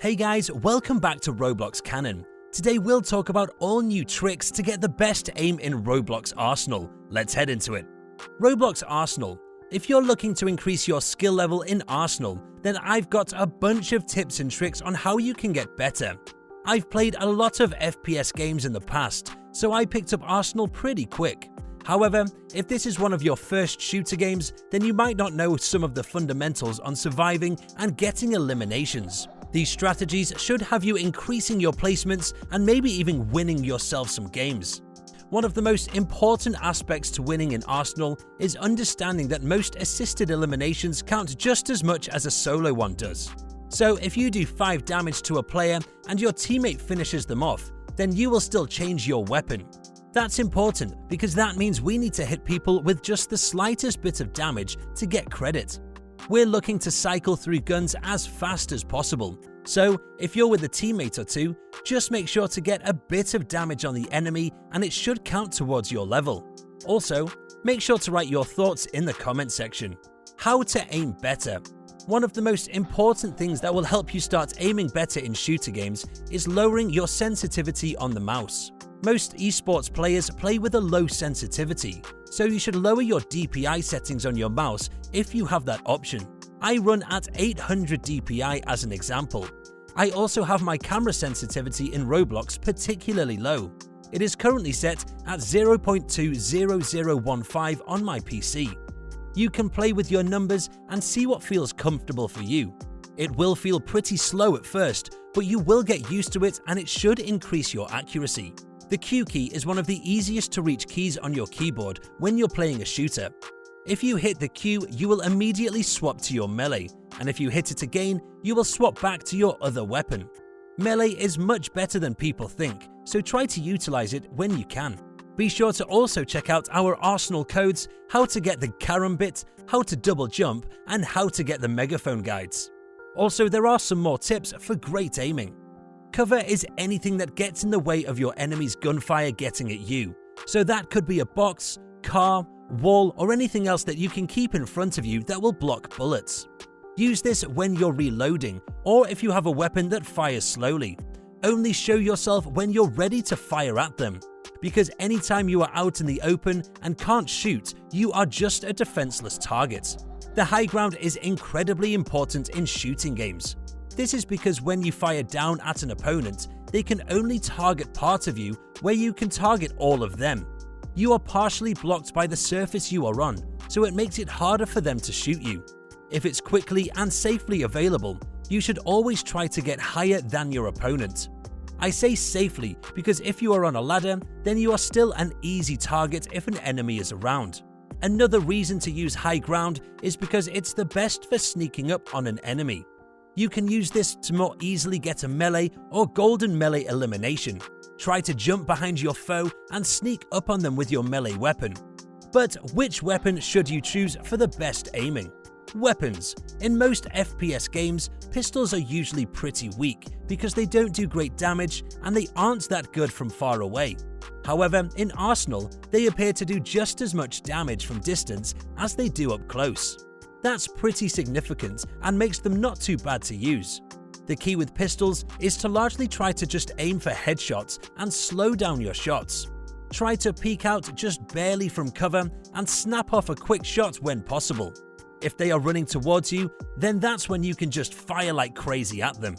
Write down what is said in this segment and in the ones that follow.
Hey guys, welcome back to Roblox Canon. Today we'll talk about all new tricks to get the best aim in Roblox Arsenal. Let's head into it. Roblox Arsenal. If you're looking to increase your skill level in Arsenal, then I've got a bunch of tips and tricks on how you can get better. I've played a lot of FPS games in the past, so I picked up Arsenal pretty quick. However, if this is one of your first shooter games, then you might not know some of the fundamentals on surviving and getting eliminations. These strategies should have you increasing your placements and maybe even winning yourself some games. One of the most important aspects to winning in Arsenal is understanding that most assisted eliminations count just as much as a solo one does. So if you do 5 damage to a player and your teammate finishes them off, then you will still change your weapon. That's important because that means we need to hit people with just the slightest bit of damage to get credit. We're looking to cycle through guns as fast as possible, so if you're with a teammate or two, just make sure to get a bit of damage on the enemy and it should count towards your level. Also, make sure to write your thoughts in the comment section. How to aim better. One of the most important things that will help you start aiming better in shooter games is lowering your sensitivity on the mouse. Most esports players play with a low sensitivity, so you should lower your DPI settings on your mouse if you have that option. I run at 800 DPI as an example. I also have my camera sensitivity in Roblox particularly low. It is currently set at 0.20015 on my PC. You can play with your numbers and see what feels comfortable for you. It will feel pretty slow at first, but you will get used to it and it should increase your accuracy. The Q key is one of the easiest to reach keys on your keyboard when you're playing a shooter. If you hit the Q, you will immediately swap to your melee, and if you hit it again, you will swap back to your other weapon. Melee is much better than people think, so try to utilize it when you can. Be sure to also check out our Arsenal codes, how to get the karambit, how to double jump, and how to get the megaphone guides. Also, there are some more tips for great aiming. Cover is anything that gets in the way of your enemy's gunfire getting at you. So that could be a box, car, wall, or anything else that you can keep in front of you that will block bullets. Use this when you're reloading, or if you have a weapon that fires slowly. Only show yourself when you're ready to fire at them, because anytime you are out in the open and can't shoot, you are just a defenseless target. The high ground is incredibly important in shooting games. This is because when you fire down at an opponent, they can only target part of you where you can target all of them. You are partially blocked by the surface you are on, so it makes it harder for them to shoot you. If it's quickly and safely available, you should always try to get higher than your opponent. I say safely because if you are on a ladder, then you are still an easy target if an enemy is around. Another reason to use high ground is because it's the best for sneaking up on an enemy. You can use this to more easily get a melee or golden melee elimination. Try to jump behind your foe and sneak up on them with your melee weapon. But which weapon should you choose for the best aiming? Weapons. In most FPS games, pistols are usually pretty weak because they don't do great damage and they aren't that good from far away. However, in Arsenal, they appear to do just as much damage from distance as they do up close. That's pretty significant and makes them not too bad to use. The key with pistols is to largely try to just aim for headshots and slow down your shots. Try to peek out just barely from cover and snap off a quick shot when possible. If they are running towards you, then that's when you can just fire like crazy at them.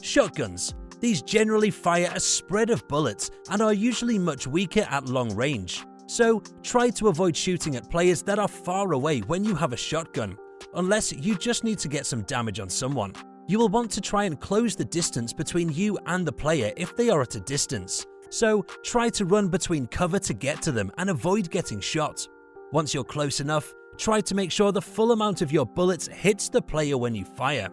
Shotguns. These generally fire a spread of bullets and are usually much weaker at long range. So try to avoid shooting at players that are far away when you have a shotgun, unless you just need to get some damage on someone. You will want to try and close the distance between you and the player if they are at a distance. So try to run between cover to get to them and avoid getting shot. Once you're close enough, try to make sure the full amount of your bullets hits the player when you fire.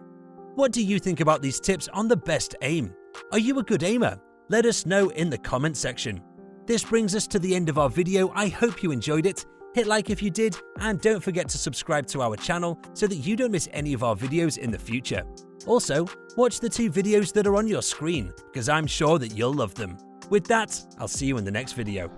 What do you think about these tips on the best aim? Are you a good aimer? Let us know in the comment section. This brings us to the end of our video. I hope you enjoyed it. Hit like if you did, and don't forget to subscribe to our channel so that you don't miss any of our videos in the future. Also, watch the 2 videos that are on your screen, because I'm sure that you'll love them. With that, I'll see you in the next video.